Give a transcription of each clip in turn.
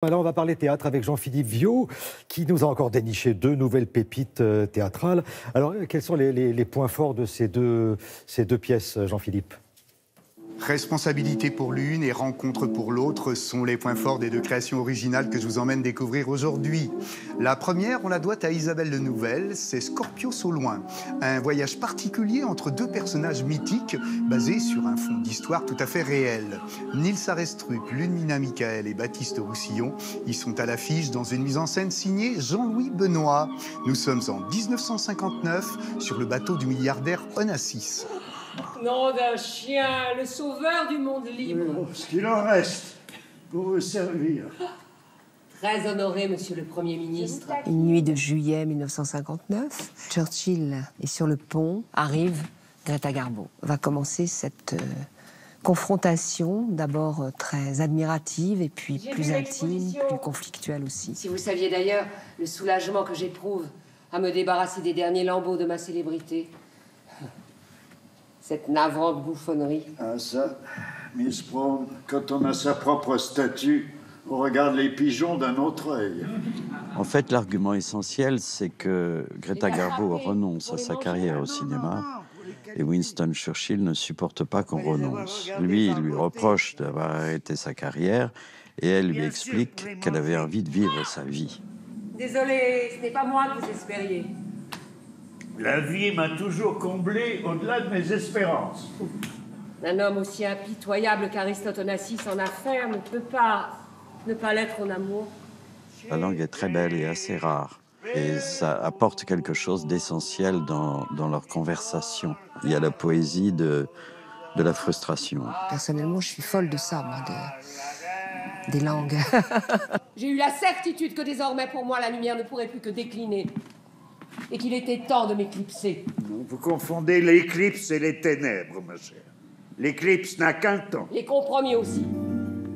Alors on va parler théâtre avec Jean-Philippe Viaud, qui nous a encore déniché deux nouvelles pépites théâtrales. Alors, quels sont les points forts de ces deux pièces, Jean-Philippe ? Responsabilité pour l'une et rencontre pour l'autre sont les points forts des deux créations originales que je vous emmène découvrir aujourd'hui. La première, on la doit à Isabelle Le Nouvel, c'est Scorpios au loin. Un voyage particulier entre deux personnages mythiques basés sur un fond d'histoire tout à fait réel. Nils Arestrup, Ludmilla Michael et Baptiste Roussillon y sont à l'affiche dans une mise en scène signée Jean-Louis Benoît. Nous sommes en 1959 sur le bateau du milliardaire Onassis. Nom d'un chien, le sauveur du monde libre. Ce qu'il en reste pour vous servir. Très honoré, monsieur le Premier ministre. Une nuit de juillet 1959, Churchill est sur le pont, arrive Greta Garbo. Va commencer cette confrontation, d'abord très admirative et puis plus intime, plus conflictuelle aussi. Si vous saviez d'ailleurs le soulagement que j'éprouve à me débarrasser des derniers lambeaux de ma célébrité. Cette navrante bouffonnerie. Ah ça, Miss Brown, quand on a sa propre statue, on regarde les pigeons d'un autre œil. En fait, l'argument essentiel, c'est que Greta Garbo renonce à sa carrière au cinéma et Winston Churchill ne supporte pas qu'on renonce. Lui, il lui reproche d'avoir arrêté sa carrière et elle lui explique qu'elle avait envie de vivre sa vie. Désolée, ce n'est pas moi que vous espériez. La vie m'a toujours comblé au-delà de mes espérances. Un homme aussi impitoyable qu'Aristote Onassis en affaires ne peut pas ne pas l'être en amour. La langue est très belle et assez rare. Et ça apporte quelque chose d'essentiel dans leur conversation. Il y a la poésie de la frustration. Personnellement, je suis folle de ça, moi, des langues. J'ai eu la certitude que désormais, pour moi, la lumière ne pourrait plus que décliner. Et qu'il était temps de m'éclipser. Vous confondez l'éclipse et les ténèbres, ma chère. L'éclipse n'a qu'un temps. Les compromis aussi.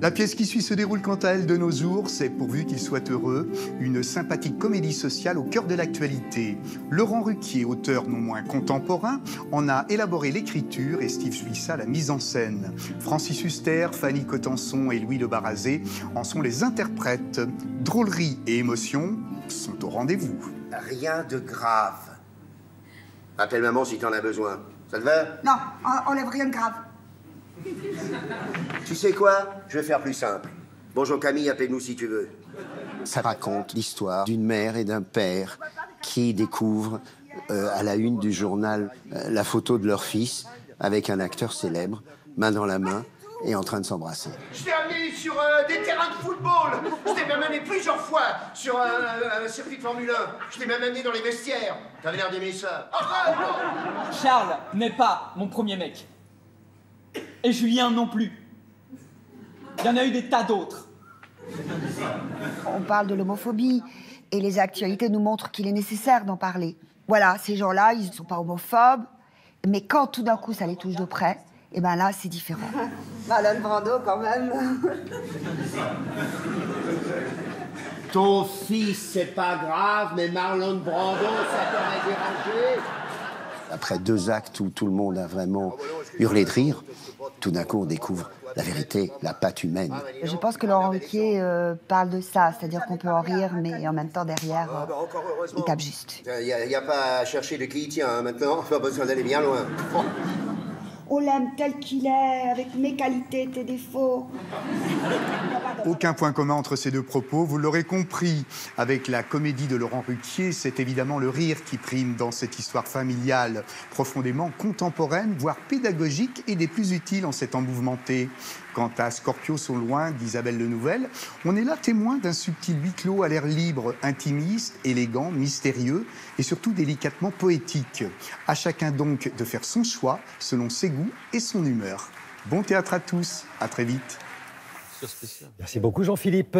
La pièce qui suit se déroule quant à elle de nos jours, c'est pourvu qu'il soit heureux, une sympathique comédie sociale au cœur de l'actualité. Laurent Ruquier, auteur non moins contemporain, en a élaboré l'écriture et Steve Juissa la mise en scène. Francis Huster, Fanny Cotenson et Louis Le Barazé en sont les interprètes. Drôlerie et émotion sont au rendez-vous. Rien de grave. Appelle maman si t'en as besoin. Ça te va? Non, on lève rien de grave. Tu sais quoi? Je vais faire plus simple. Bonjour Camille, appelle-nous si tu veux. Ça raconte l'histoire d'une mère et d'un père qui découvrent à la une du journal la photo de leur fils avec un acteur célèbre, main dans la main, et en train de s'embrasser. Je t'ai amené sur des terrains de football. Je t'ai même amené plusieurs fois sur un circuit de Formule 1. Je t'ai même amené dans les vestiaires. T'avais l'air d'aimer ça. Charles n'est pas mon premier mec. Et Julien non plus. Il y en a eu des tas d'autres. On parle de l'homophobie et les actualités nous montrent qu'il est nécessaire d'en parler. Voilà, ces gens-là, ils ne sont pas homophobes, mais quand tout d'un coup ça les touche de près, et ben là, c'est différent. Marlon Brando, quand même. Ton fils, c'est pas grave, mais Marlon Brando, ça t'aurait dérangé. Après 2 actes où tout le monde a vraiment hurlé de rire, tout d'un coup, on découvre la vérité, la patte humaine. Je pense que Laurent Ruquier parle de ça, c'est-à-dire qu'on peut en rire, mais en même temps, derrière, il tape juste. Il n'y a pas à chercher de qui il tient, hein, maintenant. Pas besoin d'aller bien loin. On l'aime tel qu'il est, avec mes qualités, tes défauts. Aucun point commun entre ces deux propos, vous l'aurez compris. Avec la comédie de Laurent Ruquier, c'est évidemment le rire qui prime dans cette histoire familiale, profondément contemporaine, voire pédagogique et des plus utiles en ces temps mouvementés. Quant à Scorpios au loin d'Isabelle Le Nouvel, on est là témoin d'un subtil huis clos à l'air libre, intimiste, élégant, mystérieux et surtout délicatement poétique. À chacun donc de faire son choix selon ses goûts et son humeur. Bon théâtre à tous, à très vite. Merci beaucoup Jean-Philippe.